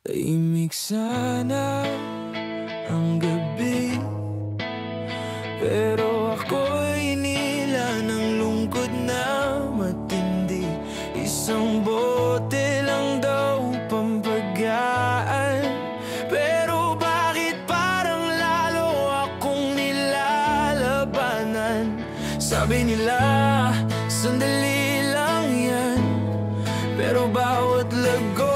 Tahimik sana ang gabi, pero ako'y nila ng lungkot na matindi. Isang bote lang daw pampagaan, pero bakit parang lalo akong nilalabanan? Sabi nila, sandali lang yan, pero bawat lagok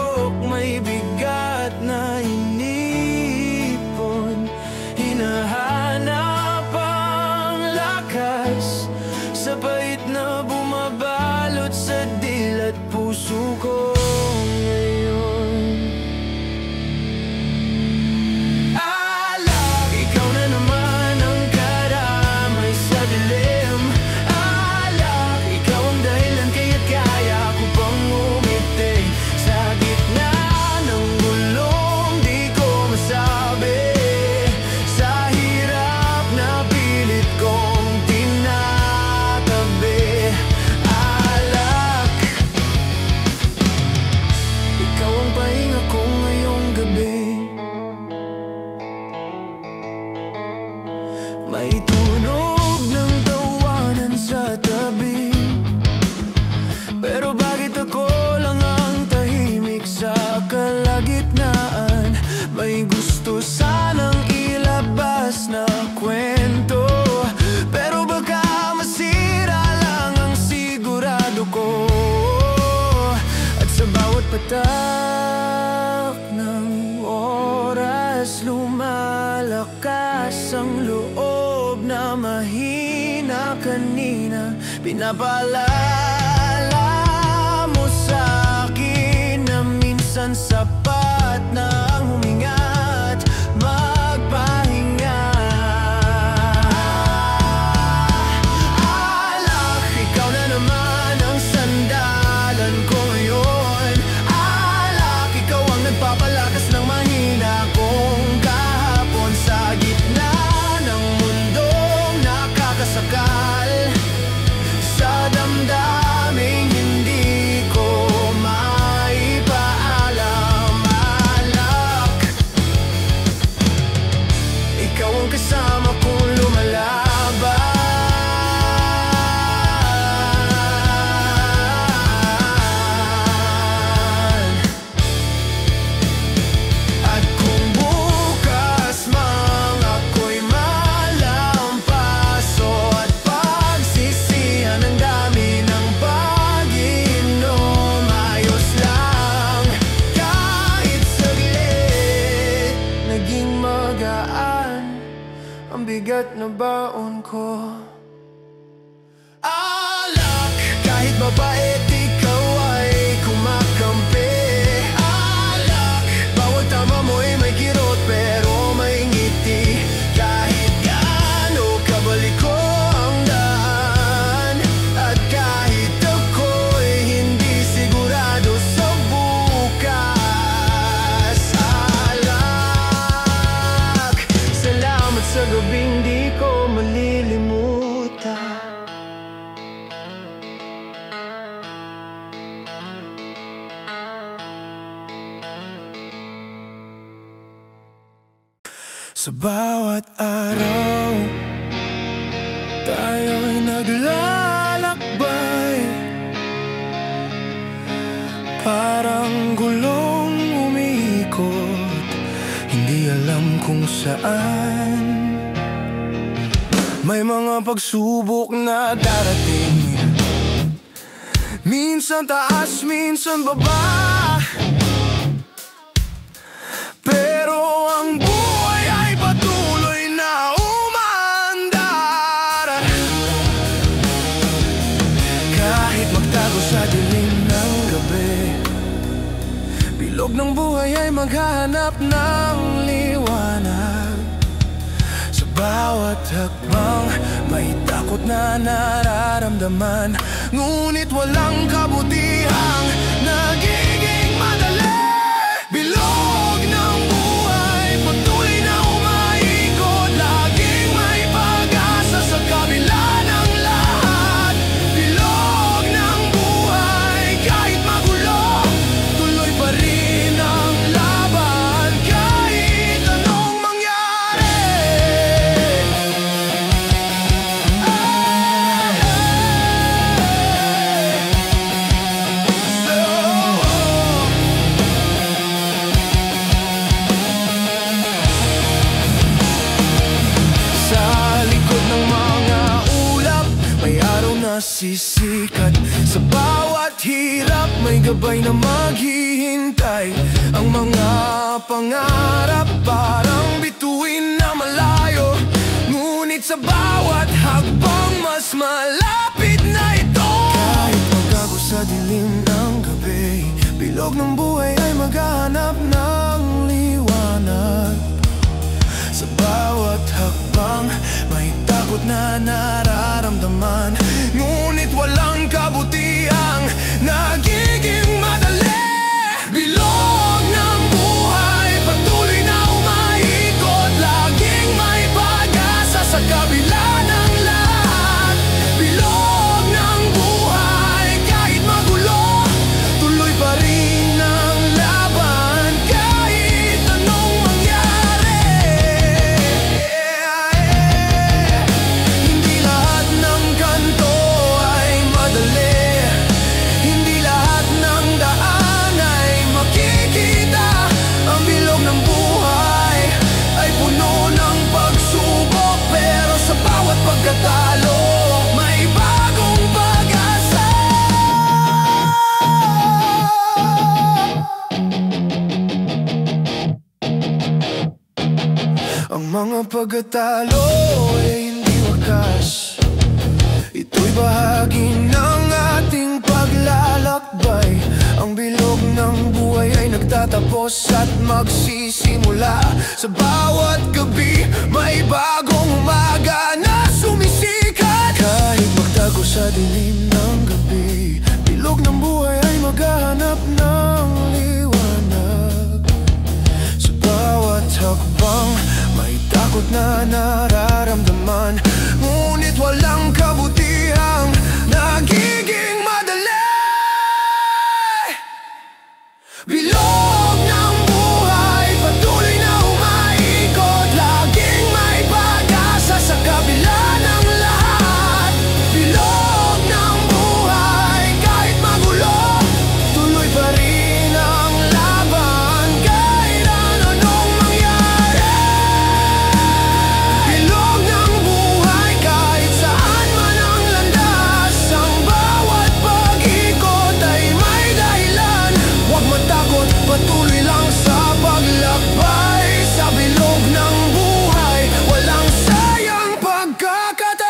may bigat na inipon. Hinahanap ang lakas sa bait na bumabalot sa dilat puso ko ngayon. Alak, ikaw na naman ang karamay sa dilim. Alak, ikaw ang dahilan kaya't kaya ko pang umiti sa gitna ng gulong di ko masabi. Sa hirap na pilit kong tinatabi. Alak, ikaw ang pahinga ko ngayong gabi. May tunog ng tawanan sa tabi, pero bakit ako lang ang tahimik sa kalagitnaan? May gusto sanang ilabas na kwento, pero baka masira lang ang sigurado ko. At sa bawat patak ng oras, lumalakas ang loob na mahina kanina. Pinapaalala mo sa akin na minsan sapat na ang huminga't magpahinga. Alak, ikaw na naman ang sandalan ko ngayon. Alak, ikaw ang nagpapalakas ng mahina kong kahapon. Sa gitna ng mundong nakakasakal, sa damdaming hindi ko maipaalam. Alak, ikaw ang kasama kong lumalaban. At kung bukas mang ako'y malampaso at pagsisihan ang dami ng pag-inom, ayos lang kahit saglit. Naging magaan ang bigat na baon ko. Alak, kahit mabait ikaw ay kumakampi. Alak, bawat tama mo'y may kirot pero may ngiti. Kahit gaano kabaliko ang daan, at kahit ako'y hindi sigurado sa bukas. Alak, salamat sa gabing di ko malilimutan. Sa bawat araw, tayo'y naglalakbay, parang gulong umiikot, hindi alam kung saan. May mga pagsubok na darating, minsan taas, minsan baba, pero ang buhay ay patuloy na umaandar. Kahit magtago sa dilim ng gabi, bilog ng buhay ay maghahanap ng liwanag. Sa bawat hakbang may takot na nararamdaman, ngunit walang kabutihang nagiging madali. Bilog ng buhay, patuloy na umaikot, laging may pag-asa sa kabila ng lahat. Bilog ng buhay, kahit magulo, tuloy pa rin ang laban. magsisikat. Sa bawat hirap may gabay na maghihintay. Ang mga pangarap parang bituin na malayo, ngunit sa bawat hakbang mas malapit na ito. Kahit maggago sa dilim ng gabi, bilog ng buhay ay maghahanap ng liwanag. Sa bawat hakbang may takot na nararamdaman, ngunit walang kabutihang nagiging madali. Bilog ng buhay, patuloy na umaikot, laging may pag-asa sa kabila ng lahat. Bilog ng buhay, kahit magulo, tuloy pa rin ang laban, kahit anong mangyari. Hindi lahat ng kanto ay madali, hindi lahat ng daan ay makikita. Ang bilog ng buhay ay puno ng pagsubok, pero sa bawat pagkatalo may bagong pag-asa. Ang mga pagkatalo ay hindi wakas, ito'y bahagi ng ating paglalakbay. Ang bilog ng buhay ay nagtatapos at magsisimula. Sa bawat gabi may bagong umaga na sumisikat. Kahit magtago sa dilim ng gabi, bilog ng buhay ay maghahanap ng liwanag. Sa bawat hakbang may takot na nararamdaman, ngunit walang kabutihang nagiging madali. Bilog ng buhay, patuloy na umaikot, laging may pag-asa sa kabila ng lahat. Bilog ng buhay, kahit magulo, tuloy pa rin ang laban, kahit anong mangyari. Bilog ng buhay, kahit saan man ang landas, ang bawat pag-ikot ay may dahilan. Huwag matakot, patuloy lang sa paglakbay. Sa bilog ng buhay, walang sayang pagkakataon.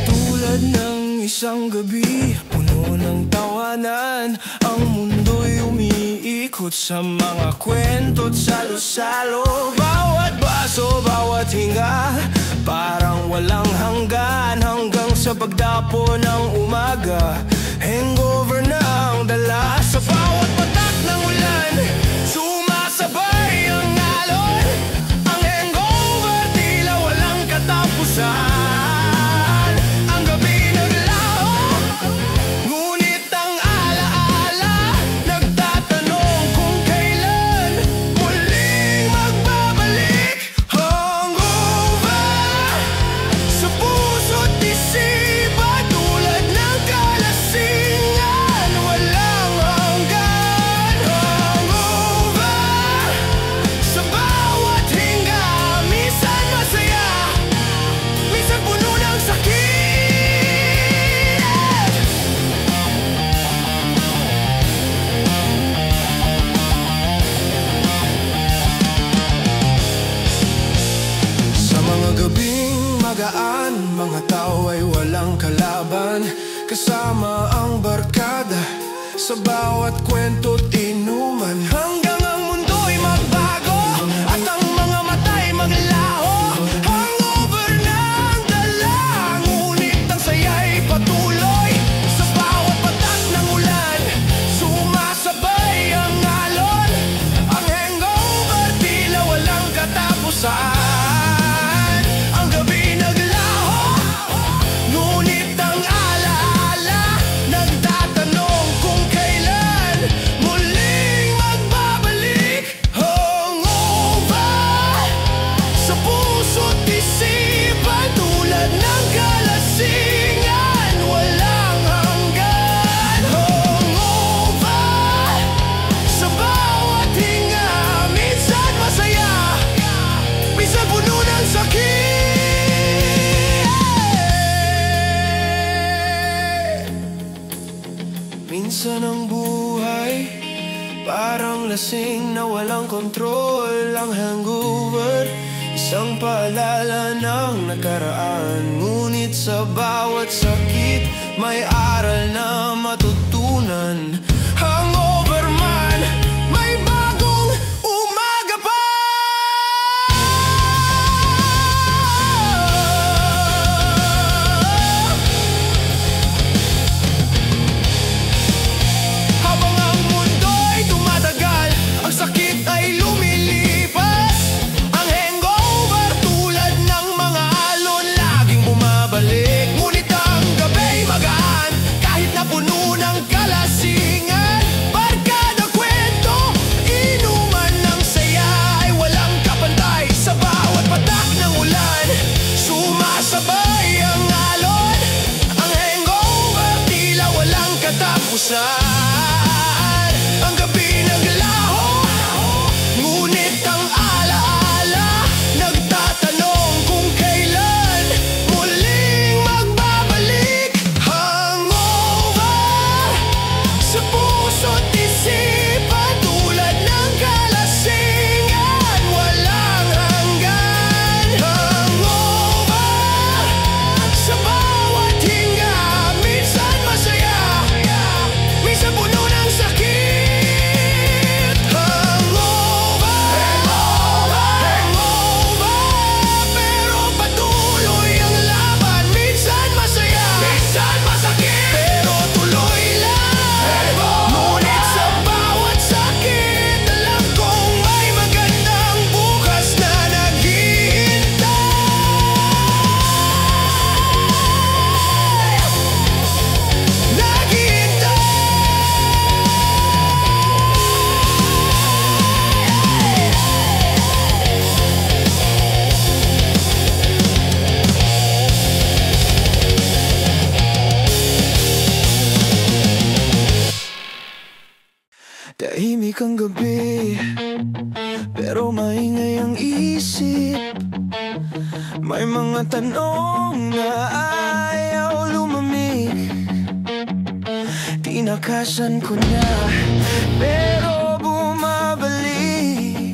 Tulad ng isang gabi, puno ng tawanan, ang mundo'y umiikot sa mga kwento't salo-salo. Bawat baso, bawat hinga, parang walang hanggan, hanggang sa pagdapo ng umaga. Hangover na ang dala. Sa bawat patak ng ulan, sumasabay ang alon. Ang hangover tila walang katapusan. Ang gabi naglaho, ngunit ang alaala nagtatanong kung kailan muling magbabalik. Hangover sa puso't isipan, tulad ng kalasingan, walang hanggan. Hangover sa bawat hinga, minsan masaya, minsan puno ng sakit. Sa mga gabing magaan, mga tao ay walang kalaban, kasama ang barkada sa bawat kwento't inuman. Hanggang ang mundo'y magbago at ang mga mata'y maglaho. Hangover na ang dala, ngunit ang saya'y patuloy. Sa bawat patak ng ulan, sumasabay ang alon. Ang hangover tila walang katapusan. Ang gabi naglaho, ngunit ang alaala nagtatanong kung kailan muling magbabalik. lasing na walang kontrol. Ang hangover, isang paalala ng nakaraan. Ngunit sa bawat sakit, may aral na matutunan. Hangover man, may bagong umaga pa. Habang ang mundo'y tumatagal, ang sakit ay lumilipas. Ang hangover tulad ng mga alon, laging bumabalik. Ngunit ang gabi'y magaan, kahit na puno ng kalasingan. Barkada kwento, inuman ng saya, ay walang kapantay sa bawat patak ng ulan. Sumasabay ang alon, ang hangover tila walang katapusan. Ang gabi naglaho, ngunit ang alaala nagtatanong kung kailan muling magbabalik. Hangover sa puso't isipan, tulad ng kalasingan, walang hanggan. Hangover sa bawat hinga, minsan masaya, minsan puno ng sakit. Hangover, pero patuloy ang laban. Minsan masaya, minsan masakit, pero tuloy lang. Ngunit sa bawat sakit, alam kong may magandang bukas na naghihintay. Tahimik ang gabi, pero maingay ang isip. May mga tanong na ayaw lumamig. Tinakasan ko na, pero bumabalik.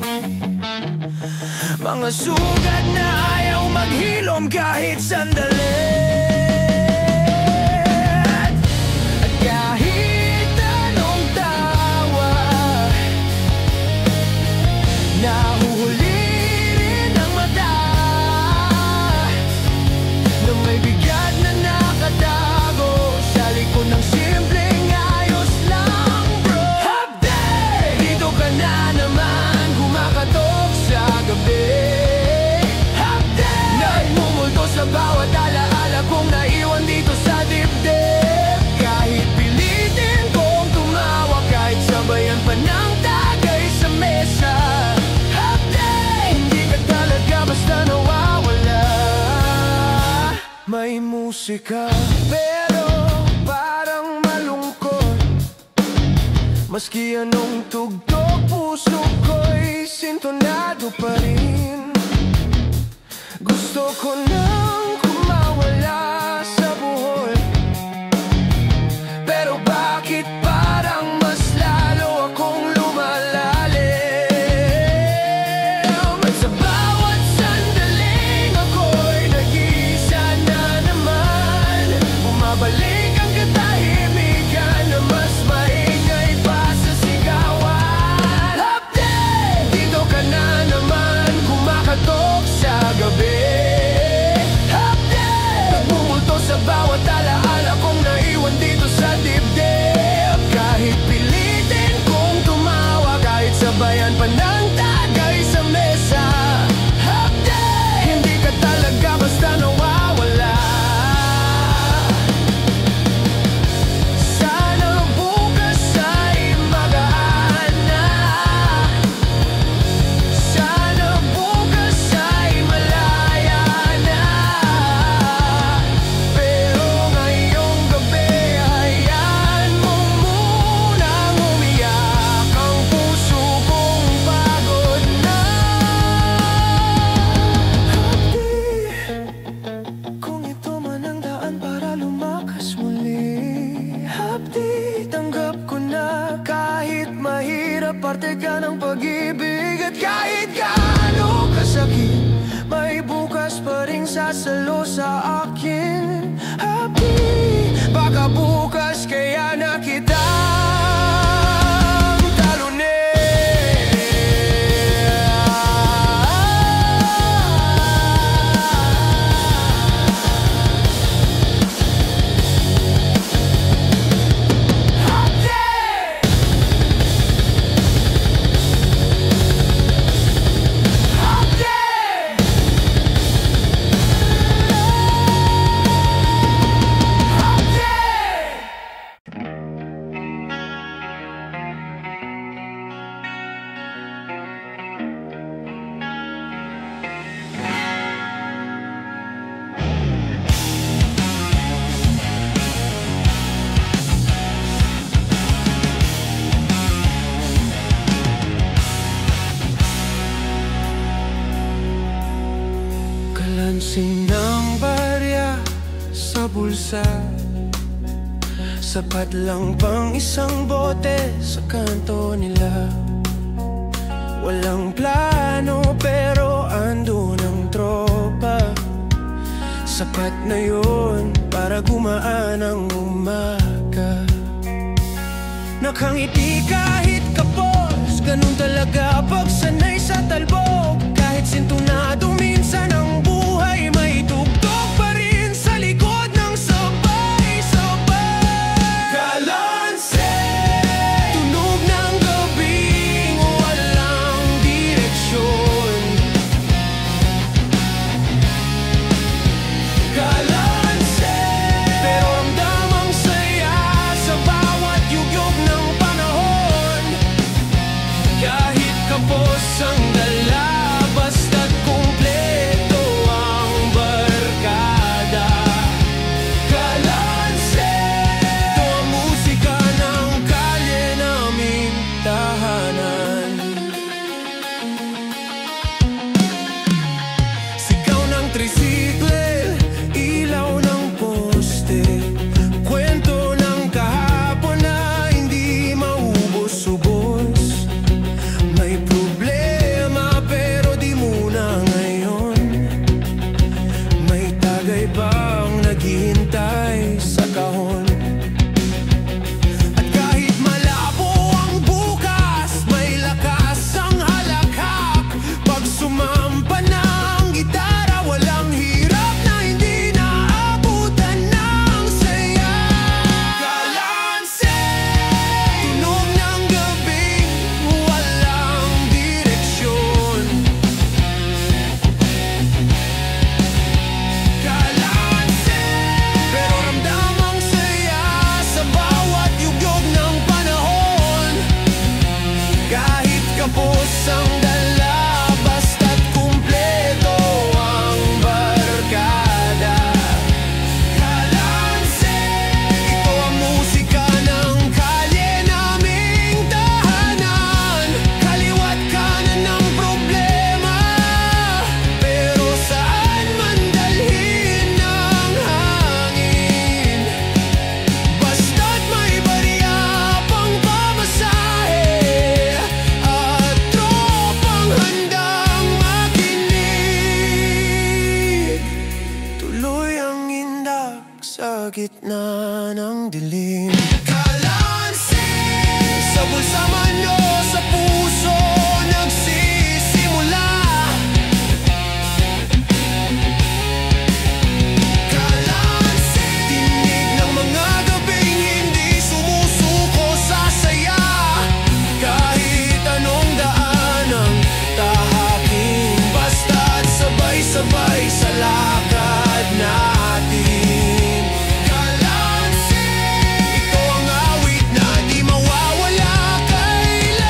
Mga sugat na ayaw maghilom kahit sandali. At kahit anong tawa, nahuhuli rin ang mata na may bigat na nakatago sa likod ng simpleng ayos lang, bro. Update! Dito ka na naman, kumakatok sa gabi. Update! Nagmumulto sa bawat alaala kong naiwan dito sa dibdib. Kahit pilitin kong tumawa, kahit sabayan pa ng tagay sa mesa. Update! Hindi ka talaga basta nawawala. May musika, pero parang malungkot. Maski anong tugtog, puso ko'y sintonado pa rin. Gusto ko nang kumawala sa buhol, pero bakit parang mas lalo akong lumalalim? At sa bawat sandaling ako'y nag-iisa na naman, bumabalik ang katahimikan na mas maingay pa sa sigawan. Update! Dito ka na naman, kumakatok sa gabi. Nagbibigay ka ng pag-ibig at kahit gaano kasakit, may bukas pa rin sasalo sa akin. Happy, baka bukas kaya na kita Kalansing ng barya sa bulsa, sapat lang pang isang bote sa kanto nila. Walang plano pero andun ang tropa, sapat na yun para gumaan ang umaga. Nakangiti kahit kapos, ganun talaga pag sanay sa talbog. Kahit sintunado minsan ang buhay, may tugtog pa rin sa likod ng sabay-sabay. Kalanse, tunog ng gabing walang direksyon. Kalanse, pero ramdam ang saya sa bawat yugyog ng panahon. Kahit kapos ang dala, basta't kumpleto ang barkada. Kalanse, ito ang musika ng kalye naming tahanan. Sigaw ng tricycle, ilaw ng poste, kwento ng kahapon na hindi maubos-ubos. May problema pero di muna ngayon, may tagay bang naghihintay sa kahon. At kahit malabo ang bukas, may lakas ang halakhak. Pag sumampa ng gitara, walang hirap na hindi naabutan ng saya. Kalanse, tunog ng gabing walang direksyon. Kalanse, pero ramdam ang saya sa bawat yugyog ng panahon. Kahit kapos ang dala, basta't kumpleto ang barkada. Kalanse, ito ang musika ng kalye naming tahanan. Kaliwa't kanan ng problema, pero saan man dalhin ng hangin. Basta't may barya pang pamasahe at tropang handang makinig. Tuloy ang indak sa gitna ng dilim. Kalanse, sa bulsa man o sa puso nagsisimula. Kalanse, tinig ng mga gabing hindi sumusuko sa saya. Kahit anong daan ang tahaking, basta't sabay-sabay sa lakad natin. Kalanse, ito ang awit na di mawawala kailanman.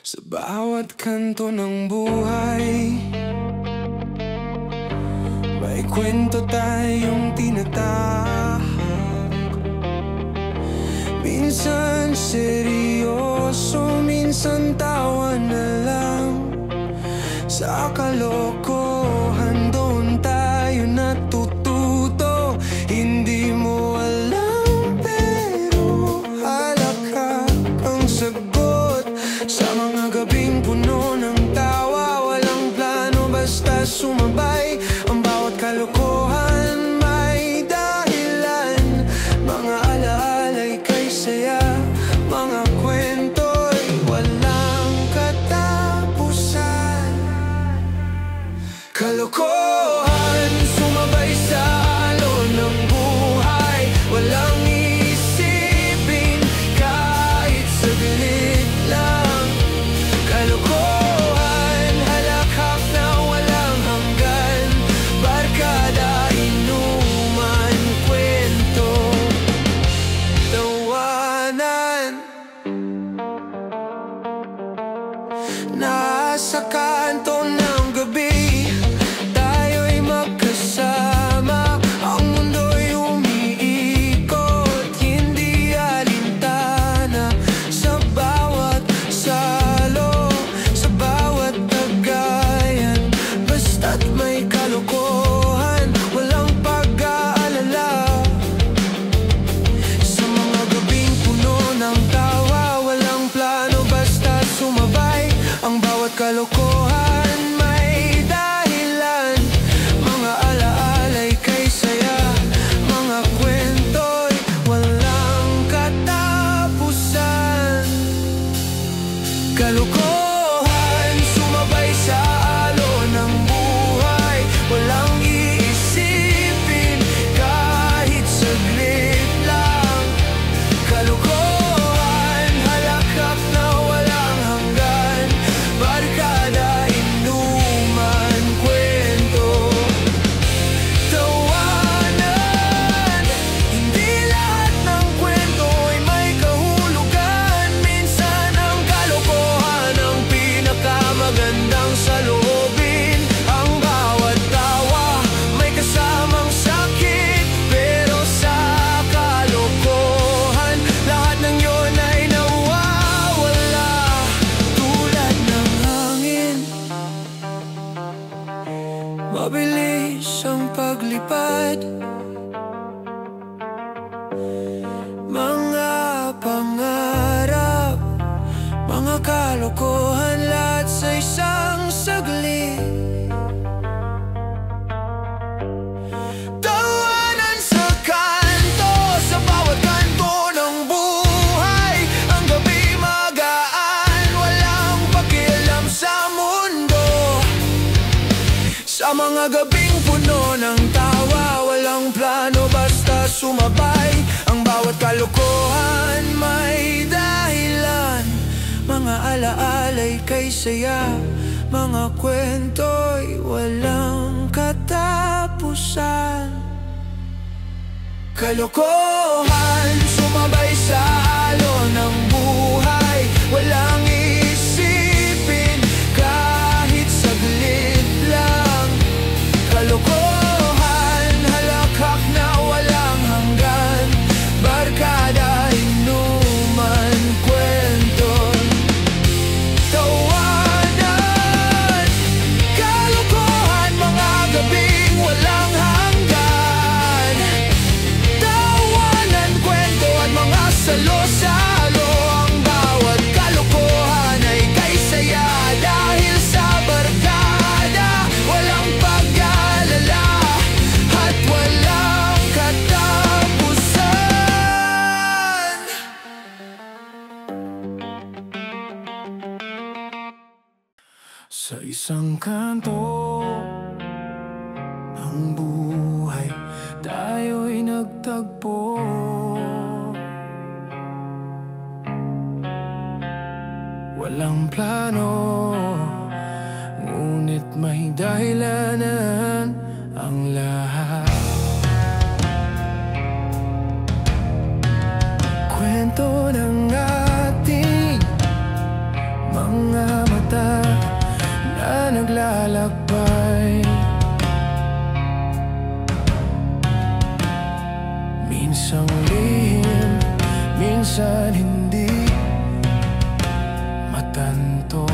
Sa bawat kanto ng buhay, may kwento tayong tinatahak. Minsan seryoso, minsan tawa na lang. Sa kalokohan doon tayo natututo. Hindi mo alam pero halaga ang sagot. Sa mga gabing puno ng tawa, walang plano basta sumabay. Ang bawat kalokohan may dahilan. Mga alaala'y kay saya, mga kwento'y walang katapusan. Kalokohan sumabay sa alon ng buhay, walang isipin kahit saglit lang. Kalokohan, halakhak na walang hanggan, barkada, inuman, kwento, tawanan. Nasa kanto ng gabi, tayo'y magkasama. Ang mundo'y umiikot, hindi alintana. Sa bawat salo, sa bawat tagayan, basta't may kalokohan, walang pag-aalala. Sa mga gabing puno ng tawa, walang plano basta sumabay. Ang bawat kalokohan may dahilan. Mga alaala'y kay saya, mga kwento'y walang katapusan. Kalokohan sumabay sa alon ng buhay, walang iisipin kahit saglit lang. Kalokohan, halakhak na walang hanggan, barkada, inuman, kwento, tawanan. Hindi lahat ng kwento ay may kahulugan. Minsan ang kalokohan ang pinakamagandang saloobin. Ang bawat tawa may kasamang sakit, pero sa kalokohan lahat ng yun ay nawawala. Tulad ng hangin, mabilis ang paglipad. Mga pangarap, mga kalokohan, lahat sa isang saglit. Tawanan sa kanto, sa bawat kanto ng buhay. Ang gabi magaan, walang pakialam sa mundo. Sa mga gabing puno ng tawa, walang plano basta sumabay. Ang bawat kalokohan may dahilan. Mga alaala'y kay saya, mga kwento'y walang katapusan. Kalokohan sumabay sa alon ng buhay, walang isipin kahit saglit lang. Kalokohan, halakhak na walang hanggan, barkada, inuman, kwento, tawanan. Kalokohan, mga gabing walang hanggan, tawanan, kwento at mga salo-salo. Ang bawat kalokohan ay kay saya, dahil sa barkada walang pag-aalala at walang katapusan. Sa isang kanto ng buhay, tayo'y nagtagpo. Walang plano, ngunit may dahilanan ang lahat. Kwento ng ating mga mata na naglalakbay. Minsang lihim, minsan hindi matanto.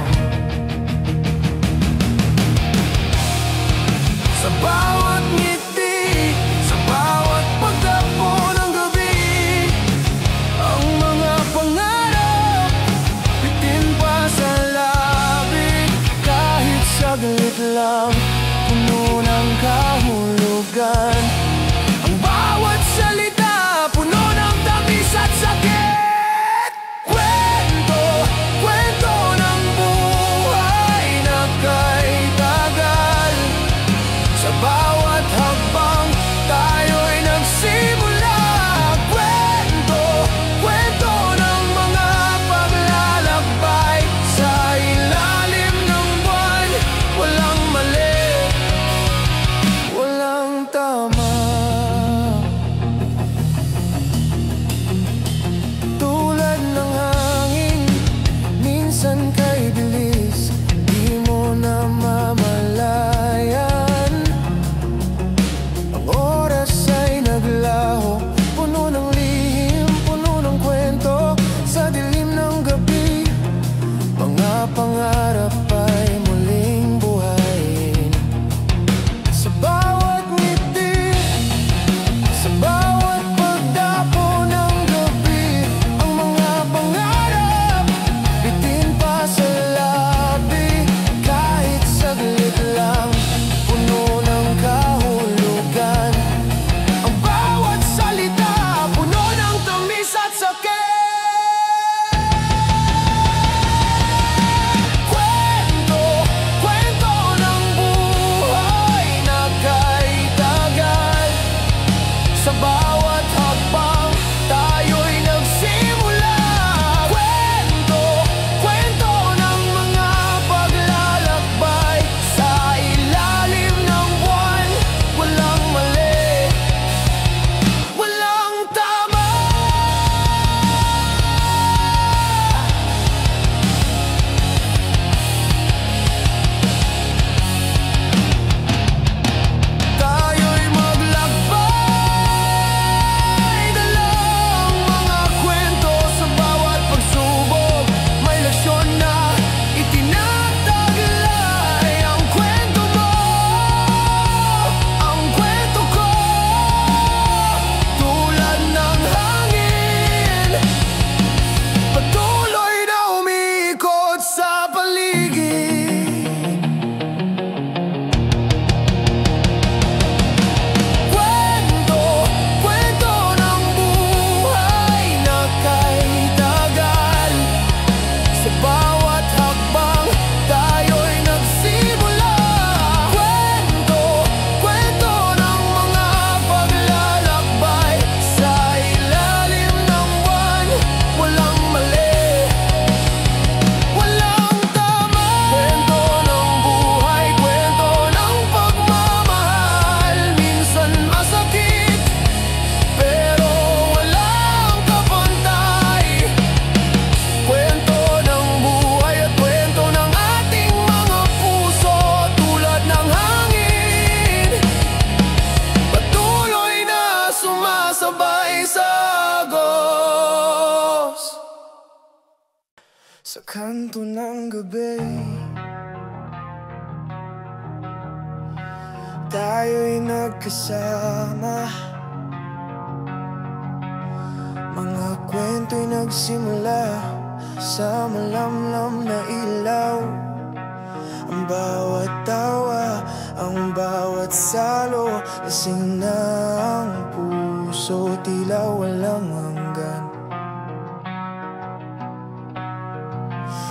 sumasabay sa agos. Sa kanto ng gabi, tayo'y nagkasama. Mga kwento'y nagsimula sa malamlam na ilaw. Ang bawat tawa, ang bawat salo, lasing na ang puso, tila walang hanggan.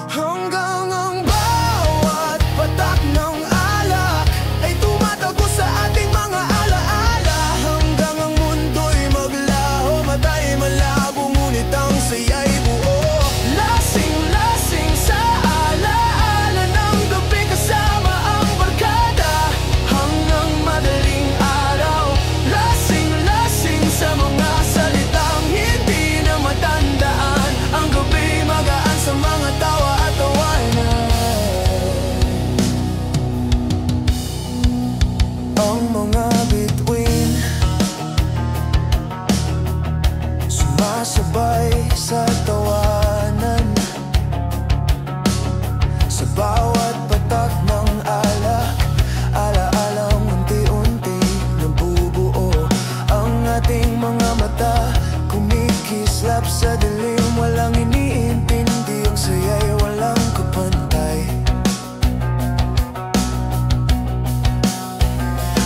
Hanggang ang bawat patak ng alak ay tumatago sa ating mga alaala. Hanggang ang mundo'y maglaho, mata'y malabo, ngunit ang saya'y buo. Lasing-lasing sa alaala ng gabi kasama ang barkada. Hanggang madaling araw, lasing-lasing sa mga salitang hindi na matandaan. Ang gabi magaan sa mga tawa at tawanan. Ang mga bituin sumasabay sa tawanan. Sa bawat patak ng alak, alaalang unti-unti nabubuo. Ang ating mga mata kumikislap sa dilim, walang iniintindi, ang saya'y walang kapantay.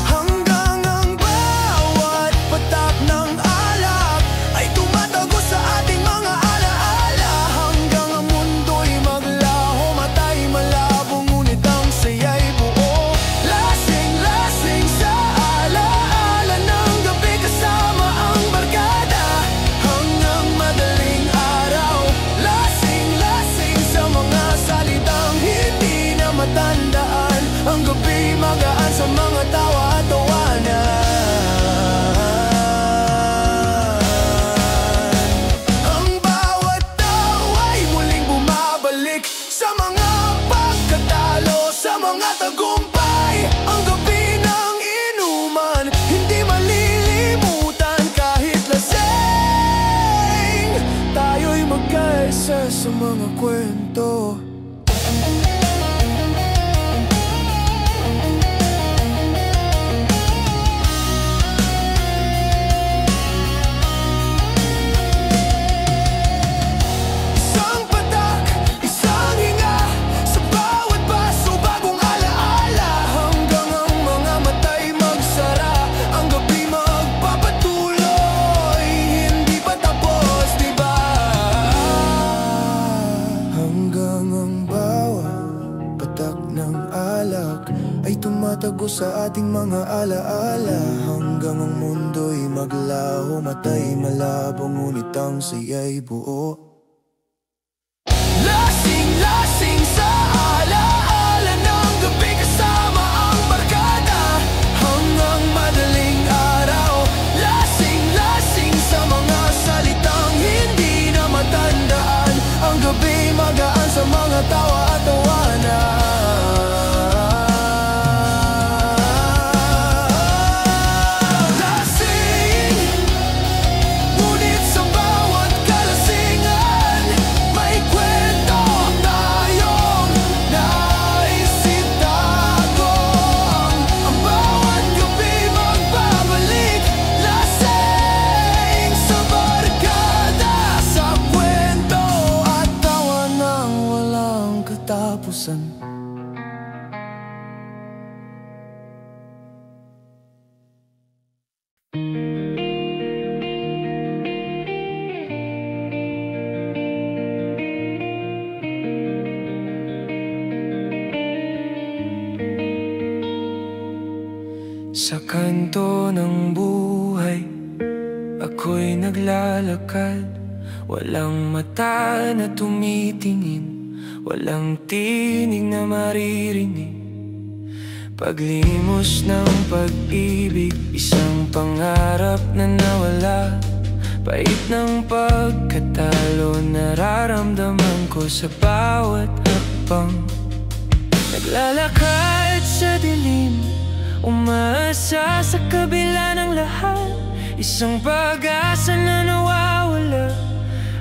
Hanggang ang bawat patak ng alak ay tumatago sa ating mga alaala. Hanggang ang mundo'y maglaho, mata'y malabo, ngunit ang saya'y buo. Lasing-lasing sa alaala ng gabi kasama ang barkada. Hanggang madaling araw, lasing-lasing sa mga salitang hindi na matandaan. Ang gabi magaan sa mga tawa at tawanan. Ang bawat tawa'y muling bumabalik sa mga pagkatalo, sa mga tagumpay. Ang gabi ng inuman, hindi malilimutan kahit lasing. Tayo'y magkaisa sa mga kwento. Isang patak, isang hinga, sa bawat paso bagong alaala. Hanggang ang mga mata'y magsara, ang gabi magpapatuloy, hindi pa tapos, diba? Hanggang ang bawat patak ng alak ay tumatago sa ating mga alaala. Hanggang ang mundo'y maglaho, mata'y malabo, ngunit ang saya'y buo. Lasing-lasing sa alaala ng gabi kasama ang barkada. Hanggang madaling araw, lasing-lasing sa mga salitang hindi na matandaan. Ang gabi magaan sa mga tawa at tawanan. Lasing, ngunit sa bawat kalasingan may kwento tayong naisitago. Ang bawat gabi magbabalik, lasing sa barkada, sa kwento at tawa ng walang katapusan. Sa kanto ng buhay, ako'y naglalakad. Walang mata na tumitingin, walang tinig na maririnig. Paglimos ng pag-ibig, isang pangarap na nawala. Pait ng pagkatalo, nararamdaman ko sa bawat hakbang. Naglalakad sa dilim, umaasa sa kabila ng lahat. Isang pag-asa na nawawala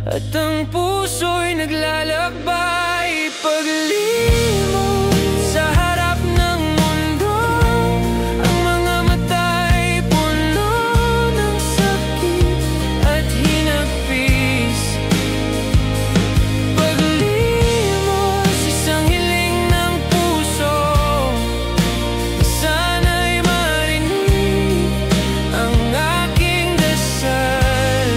at ang puso'y naglalakbay. Paglimot sa harap ng mundo, ang mga mata'y puno ng sakit at hinagpis. Paglimot, isang hiling ng puso, sana'y marinig ang aking dasal.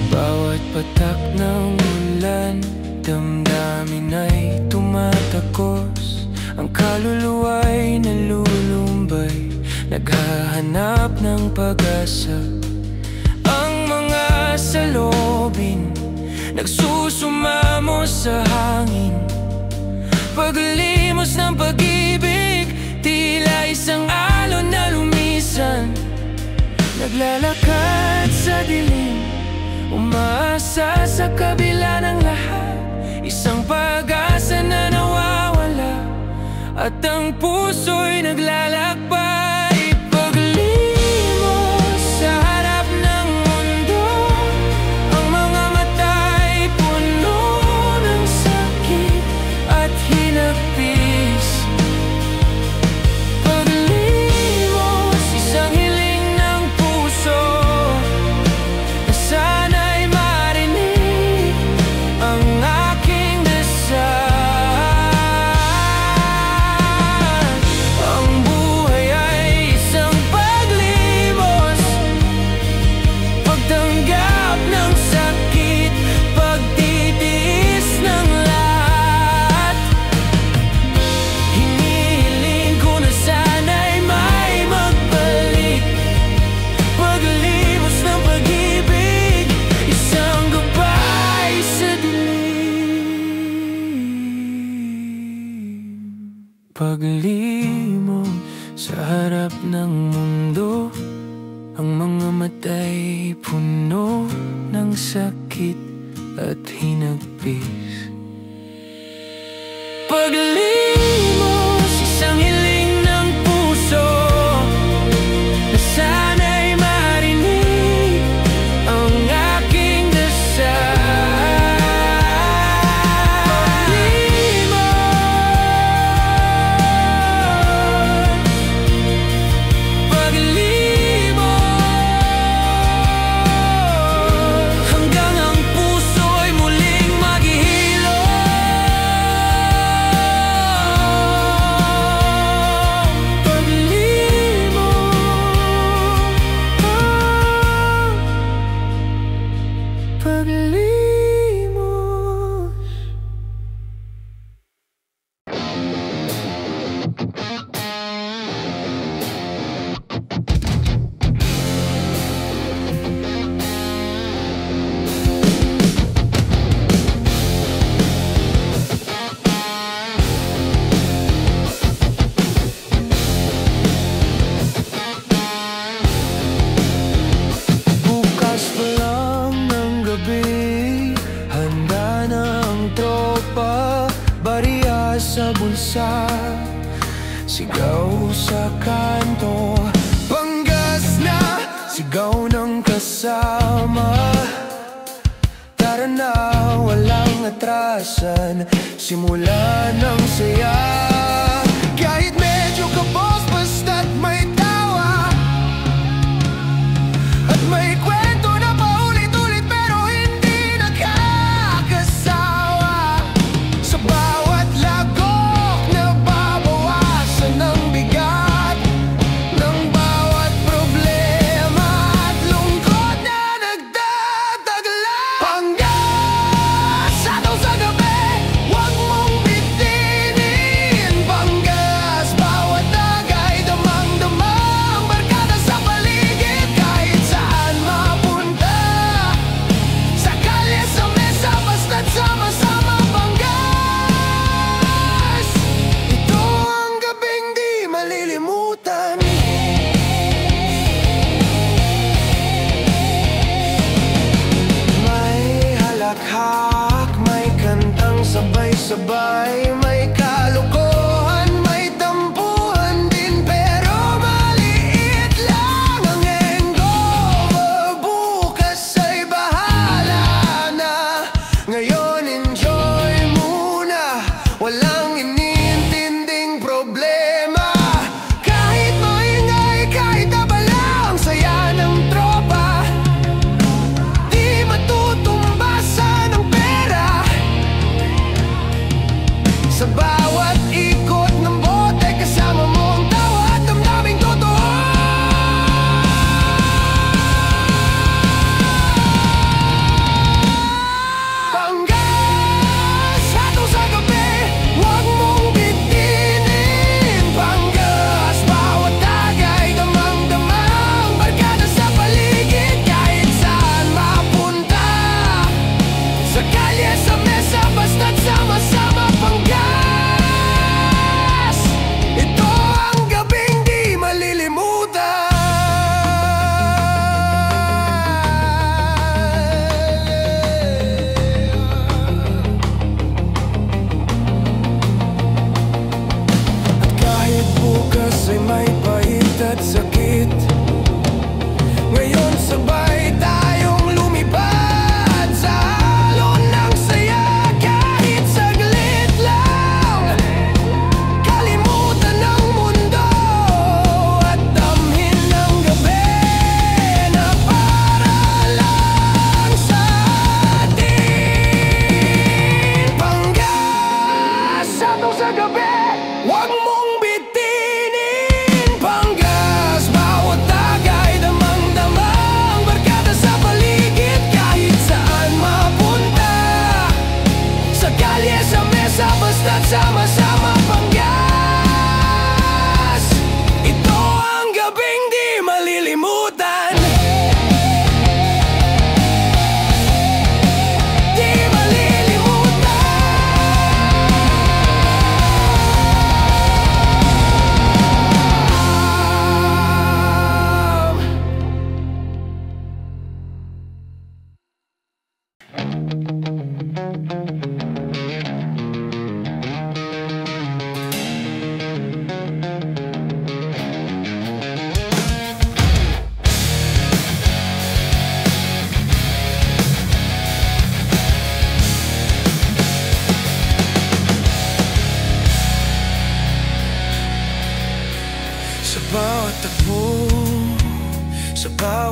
Bawat patak ng ulan, damdamin ay tumatakos. Ang kaluluwa'y nalulumbay, naghahanap ng pag-asa. Ang mga salobin nagsusumamo sa hangin. Paglimos ng pag-ibig, tila isang alon na lumisan. Naglalakad sa dilim, umaasa sa kabila ng lahat. Isang pag-asa na nawawala at ang puso'y naglalakbay. Paglimos sa harap ng mundo, ang mga mata'y puno ng sakit at hinagpis. Paglimos, isang hiling ng puso, na sana'y marinig ang aking dasal. Ang buhay ay isang paglimos, pagtanggap ng sakit, pagtitiis ng lahat. Hinihiling ko na sana'y may magbalik. Paglimos ng pag-ibig, isang gabay sa dilim. Paglimos sa harap ng mundo, ang mga mata'y puno ng sakit at hinagpis. Paglimos, isang hiling ng puso, na sana'y marinig ang aking dasal. Paglimos, hanggang ang puso'y muling maghihilom. Paglimos. Bukas pa lang ng gabi, handa na ang tropa, bariya sa bulsa, sigaw sa kanto. Panggas na, sigaw ng kasama. Tara na, walang atrasan, simulan ng saya. Kahit medyo kapos, basta't may tawa at may kwento na paulit-ulit pero hindi nakakasawa. Sa bawat lagok, nababawasan ang bigat ng bawat problema at lungkot na nagtataglan. Panggas, ataw sa gabi, huwag mong bitinin. Panggas, bawat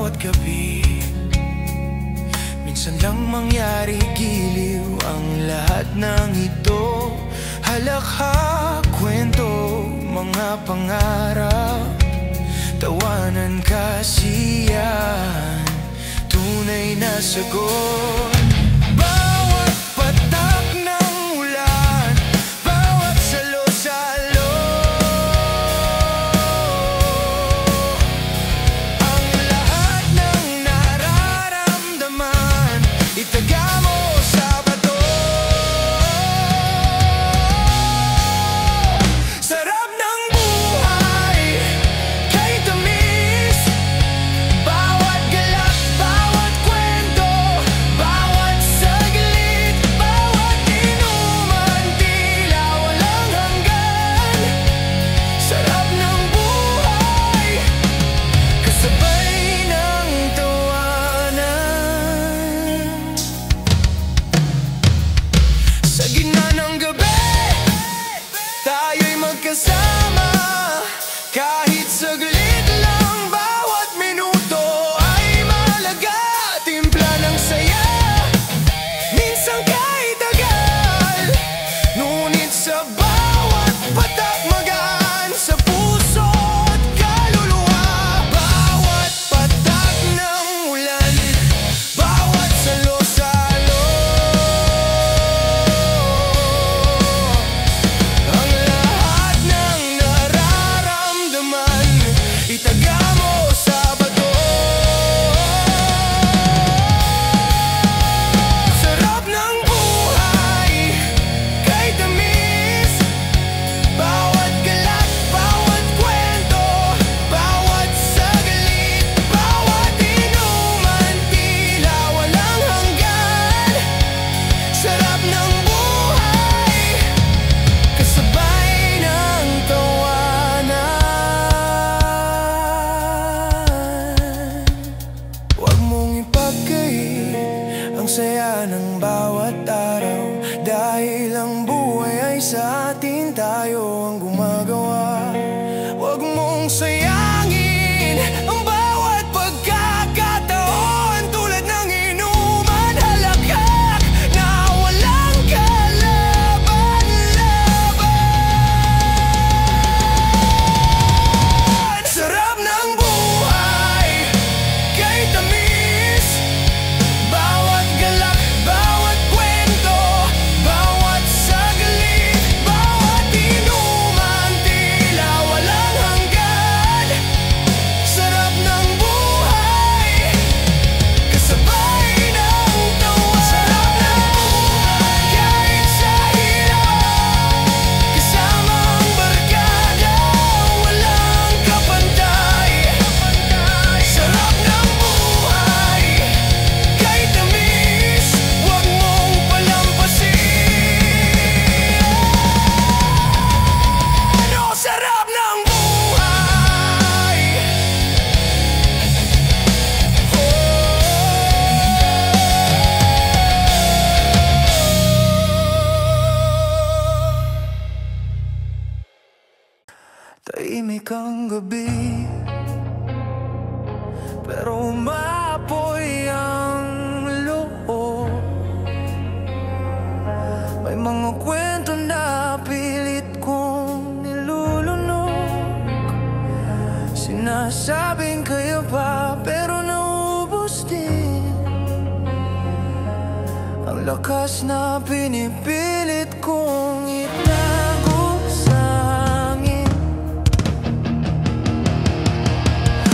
bawat gabi. Minsan lang mangyari giliw ang lahat ng ito. Halakhak, kwento, mga pangarap, tawanan, kasiyahan, tunay na sagot. Bawat patak ng ulan, bawat salo-salo, ang lahat ng nararamdaman, itaga mo sa bato. Sarap ng buhay, kay tamis, bawat galak, bawat kwento, bawat saglit, bawat inuman, tila walang hanggan. Sarap ng buhay, kasabay ng tawanan. Sa gitna ng gabi, tayo'y magkasama. Kahit saglit lang, bawat minuto ay mahalaga. Timpla ng saya, minsan kahit tagal, ngunit sa bawat patak magaan sa puso at kaluluwa. Bawat patak ng ulan, bawat salo-salo, ang lahat ng nararamdaman, itaga mo sa bato. Sarap ng buhay, kay tamis, bawat galak, bawat kwento, bawat saglit, bawat inuman, tila walang hanggan. Sarap ng buhay, kasabay ng tawanan. Huwag mong ipagkait ang saya ng bawat araw, dahil ang buhay ay sa atin, tayo ang gumagawa. Huwag mong sayangin ang bawat pagkakataon, tulad ng inuman, halakhak na walang kalaban-laban. Sarap ng buhay, kay tamis, bawat galak, bawat kwento, bawat saglit, bawat inuman, tila walang hanggan. Sarap ng buhay, kasabay ng tawa. Sarap ng buhay, kahit sa hirap, kasama ang barkada, walang kapantay. Sarap ng buhay, kay tamis, huwag mong palampasin. Sarap ng buhay. Tahimik ang gabi, pero umaapoy ang loob. May mga kwento na pilit kong nilulunok, sinasabing kayo pa, pero naubos din ang lakas na pinipilit kong itago sa hangin.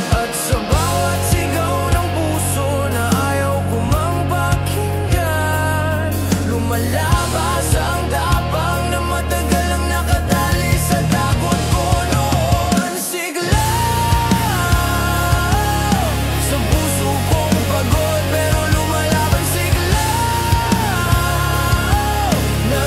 At sa bawat sigaw ng puso na ayaw ko mang pakinggan, lumalabas ang tapang na matagal ang nakatali sa takot ko noon. Sigla sa puso kong pagod, pero lumalaban sigla na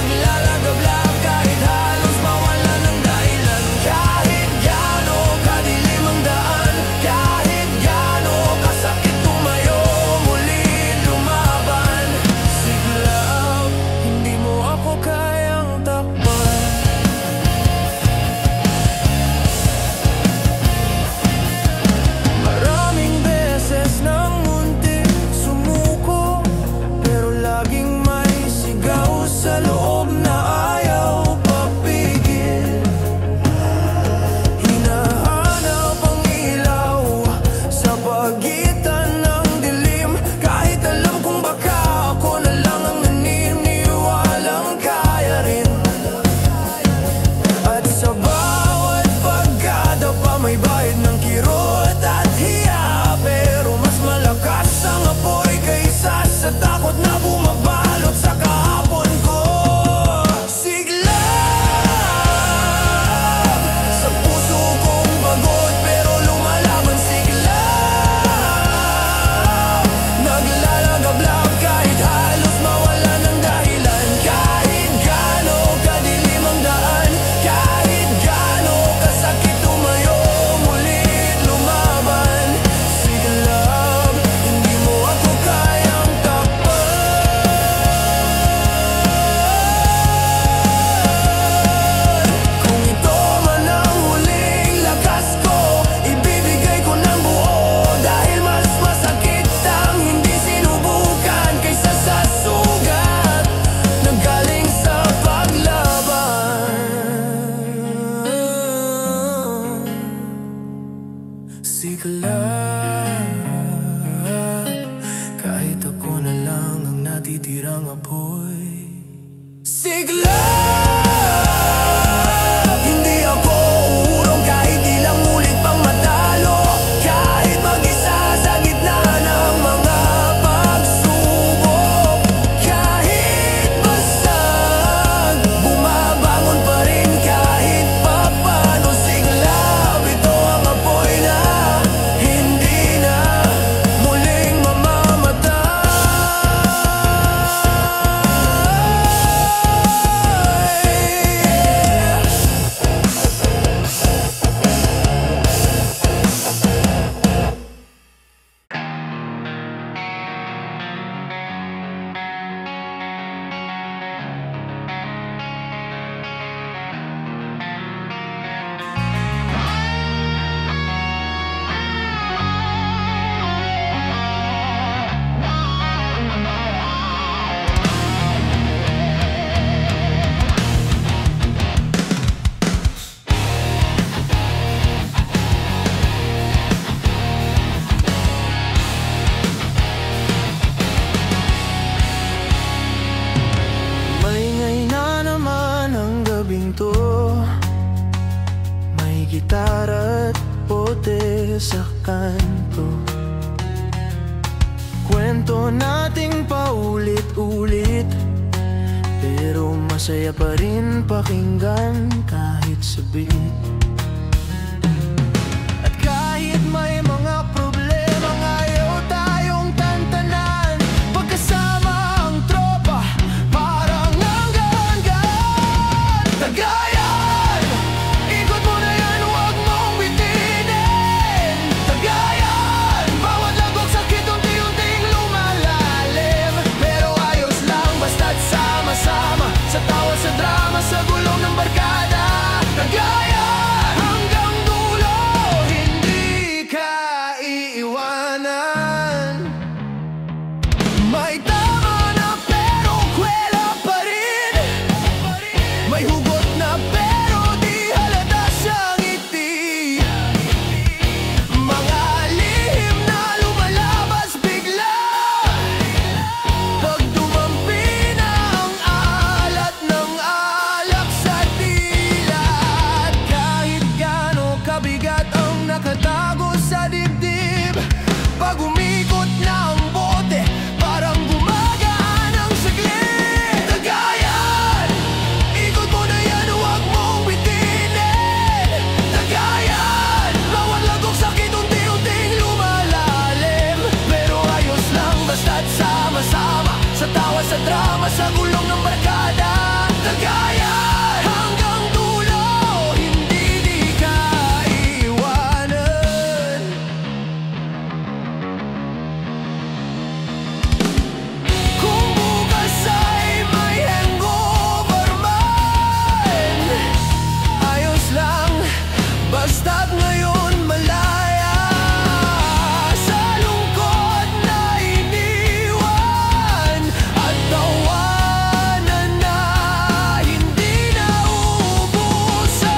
kwento nating paulit-ulit, pero masaya pa rin pakinggan kahit sabik. At kahit may mga problemang ayaw tayong tantanan, pagkasama ang tropa, parang hanggan-hanggan. Tagayan, ikot mo na yan, huwag mong bitinin. Tagayan, bawat lagok sakit unti-unting lumalalim, pero ayos lang basta't sama-sama, sa tawa, sa drama, sa gulong ng barkada. Tagayan, hanggang dulo, hindi ka iiwanan. May tama na pero kwela pa rin, may hugot na pero di halata sa ngiti, mga lihim na lumalabas bigla pag dumampi na ang alat ng alak sa dila. At kahit gaano kabigat ang nakatago sa dibdib, pag umikot na ang bote, parang gumagaan ang saglit. Tagayan, ikot mo na yan, huwag mong bitinin. Tagayan, bawat lagok sakit unti-unting lumalalim, pero ayos lang basta't sama-sama, sa tawa, sa drama, sa gulong ng barkada. Tagayan, hanggang dulo, hindi di ka iiwanan. Kung bukas ay may hangover man, ayos lang basta't ngayon malaya sa lungkot na iniwan, at tawanan na hindi na uubusan.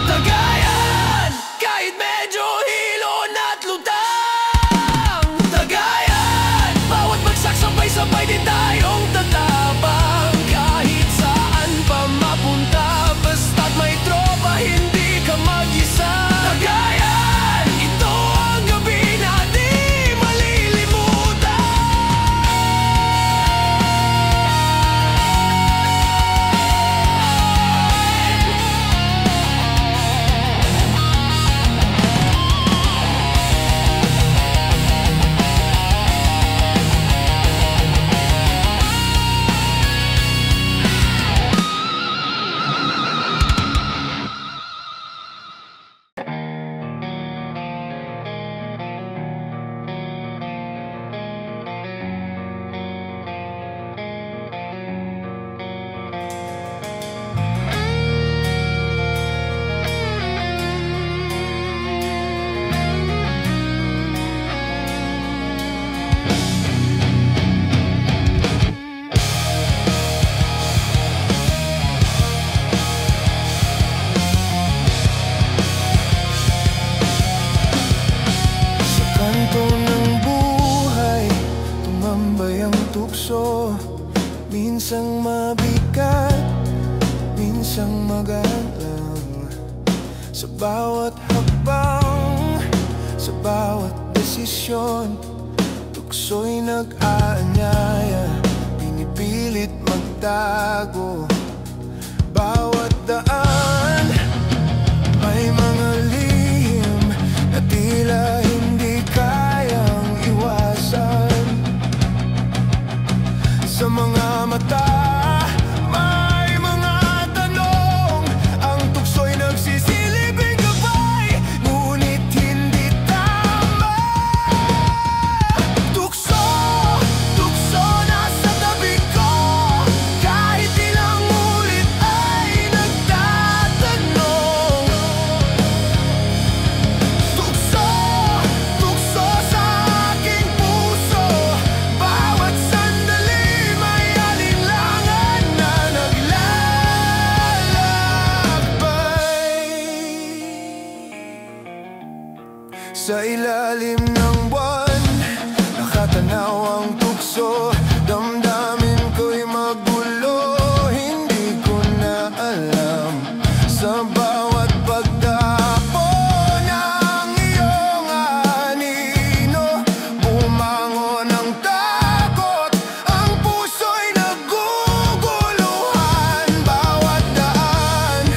Tagayan, kahit medyo hilon at lutang. Tagayan, bawat bagsak sabay-sabay din tayong tatapang, kahit saan pa mapunta, basta't may tropa, hindi ka mag-isa. Tagayan, ito ang gabi na di malilimutan. Sa kanto ng buhay, tumambay ang tukso, minsang mabigat, minsang magaan lang. Sa bawat hakbang, sa bawat desisyon, tukso'y nag-aanyaya, pinipilit magtago. Bawat daan, may mga lihim na tila hindi kayang iwasan. Sa mga mata, may mga tanong, ang tukso'y nagsisilbing gabay, ngunit hindi tama. Tukso, tukso nasa tabi ko, kahit ilang ulit ay nagtatanong. Sa ilalim ng buwan, nakatanaw ang tukso. Damdamin ko'y magulo, hindi ko na alam. Sa bawat pagdapo ng iyong anino, bumangon ang takot, ang puso'y naguguluhan. Bawat daan,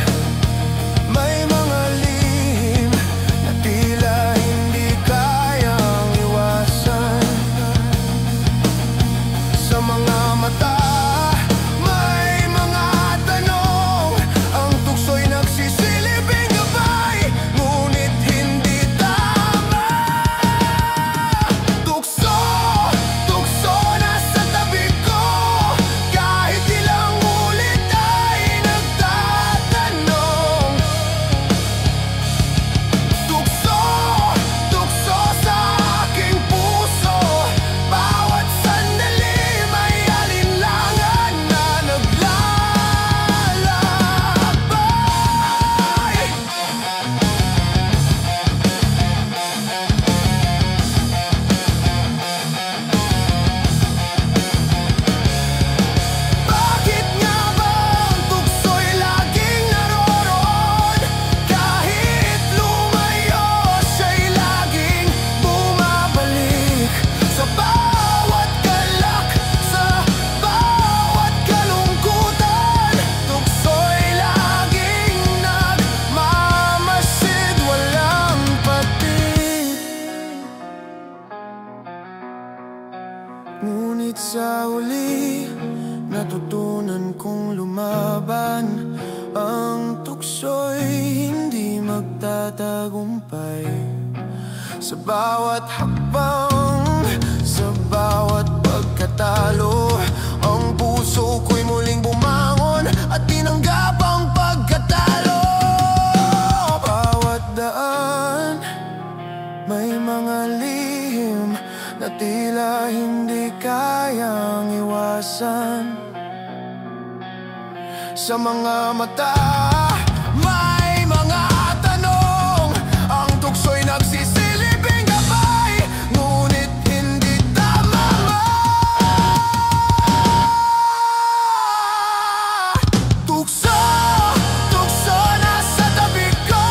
may mga lihim na tila hindi kayang iwasan. Sa mga mata, may mga tanong, ang tukso'y nagsisilbing gabay, ngunit hindi tama. Tukso, tukso nasa tabi ko, kahit ilang ulit ay nagtatanong. Tukso, tukso sa aking puso, bawat sandali may alinlangan na naglalakbay. Bakit nga ba ang tukso'y laging naroroon? Kahit lumayo, siya'y laging bumabalik. Sa bawat galak, sa bawat kalungkutan, tukso'y laging nagmamasid, walang patid. Ngunit sa huli, natutunan kong lumaban. Ang tukso'y hindi magtatagumpay. Sa bawat hakbang, sa bawat pagkatalo, ang puso ko'y muling bumangon at tinanggap ang pagkatalo. Bawat daan, may mga lihim na tila hindi kayang iwasan. Sa mga mata, may mga tanong, ang tukso'y nagsisilbing gabay, ngunit hindi tama. Tukso, tukso nasa tabi ko,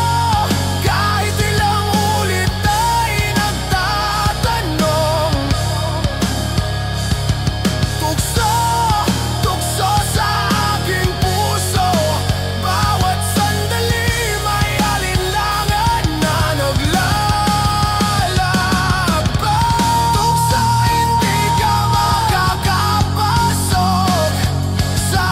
kahit ilang ulit ay nagtatanong. Tukso, tukso sa aking puso, bawat sandali may alinlangan na naglalakbay. Tukso, hindi ka makakapasok sa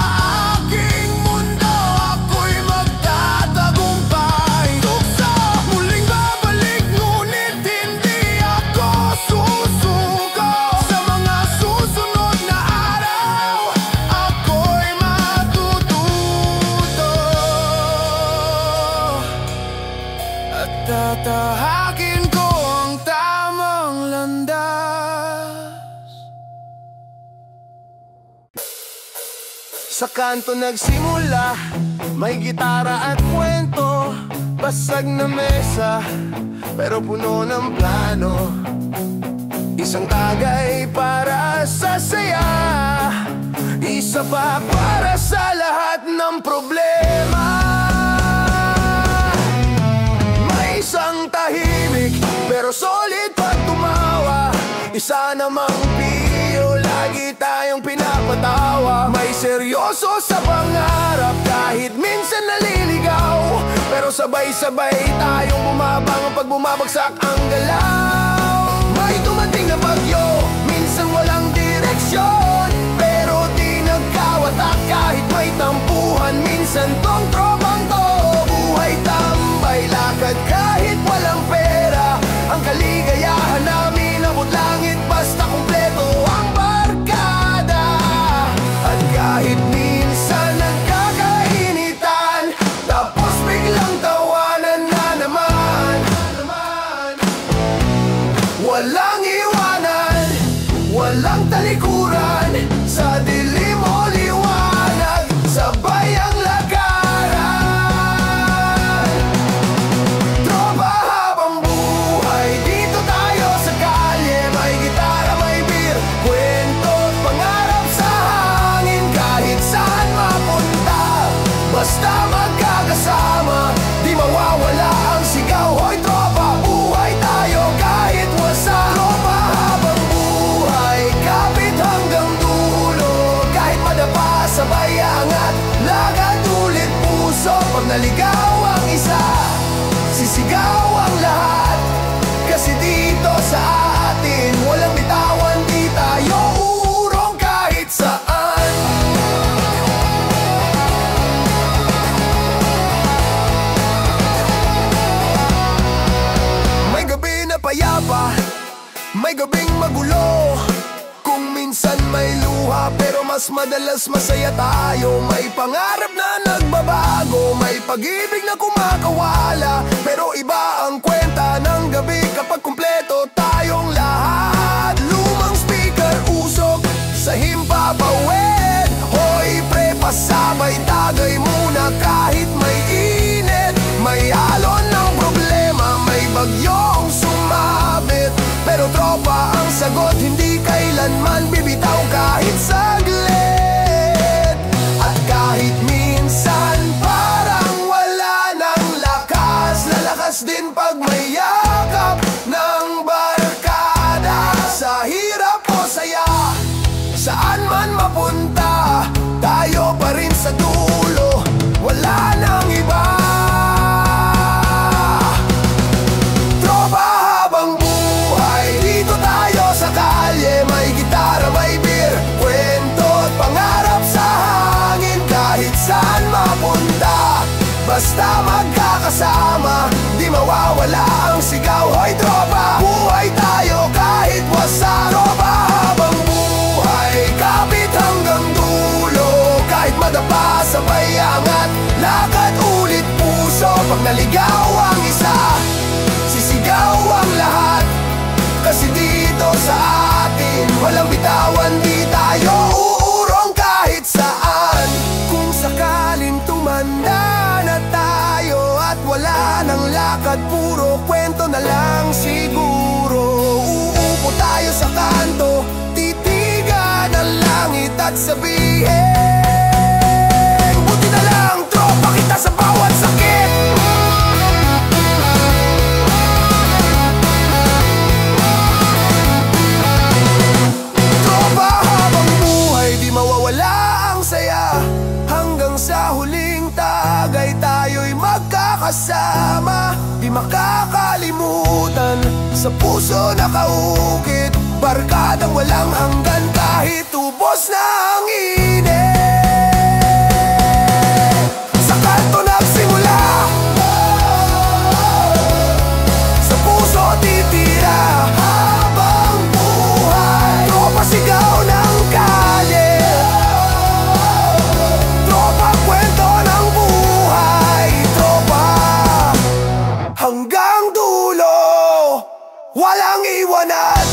aking mundo, ako'y magtatagumpay. Tukso, muling babalik, ngunit hindi ako susuko. Sa mga susunod na araw, ako'y matututo at tatahakin ko ang tamang landas. Sa kanto nagsimula, may gitara at kwento, basag na mesa, pero puno ng plano. Isang tagay para sa saya, isa pa para sa lahat ng problema. May isang tahimik pero solid pag tumawa, isa namang piyo, lagi tayong pinapatawa. May seryoso sa pangarap, kahit minsan naliligaw, pero sabay-sabay tayong bumabang pag bumabagsak ang galaw. May dumating na bagyo, minsan walang direksyon, pero di nagkawatak kahit may tampuhan. Minsan tong tropang to, buhay tambay, lakad kahit walang pera. Ang kaligayahan namin abot langit, basta kumpleto ang barkada. At kahit minsan nagkakainitan, tapos biglang tawanan na naman. Walang iwanan, walang talikuran, sa dilim o liwanag, sabay ang lagaran. Tropa habang buhay, May gabing magulo, kung minsan may luha, pero mas madalas masaya tayo. May pangarap na nagbabago, may pag-ibig na kumakawala, pero iba ang kwenta ng gabi kapag kumpleto tayong lahat. Lumang speaker, usok sa himpapawid. Hoy pre, pasabay, tagay muna kahit may init. May alon ng problema, may bagyong sumabit, pero tropa ang sagot, hindi kailanman bibitaw kahit saglit. At kahit minsan parang wala ng lakas, lalakas din pag may yakap ng barkada. Sa hirap o saya, saan man mapunta, tayo pa rin sa dulo, wala nang iba. Tropa habang buhay, dito tayo sa kalye. May gitara, may beer, kwento at pangarap sa hangin. Kahit saan mapunta, basta magkakasama, di mawawala ang sigaw. Hoy tropa, buhay tayo kahit wasak. Tropa habang buhay, kapit hanggang dulo. Kahit madapa sa bayangat, lakad ulit puso. Pag naligaw ang isa, sisigaw ang lahat. Kasi dito sa atin, walang bitawan, di tayo uurong kahit saan. Kung sakaling tumanda na tayo at wala nang lakad, puro kwento na lang siguro. Uupo tayo sa kanto, titigan ang langit at sabihin, buti na lang tropa kita sa bawat sakit. Tropa habang buhay, di mawawala ang saya. Hanggang sa huling tagay, tayo'y magkakasama. Di makakalimutan, sa puso nakaukit, barkadang walang hanggan kahit ubos na ang init. Sa kanto nagsimula, sa puso titira. Habang buhay, tropa sigaw ng kalye, tropa kwento ng buhay. Tropa hanggang dulo, walang iwanan.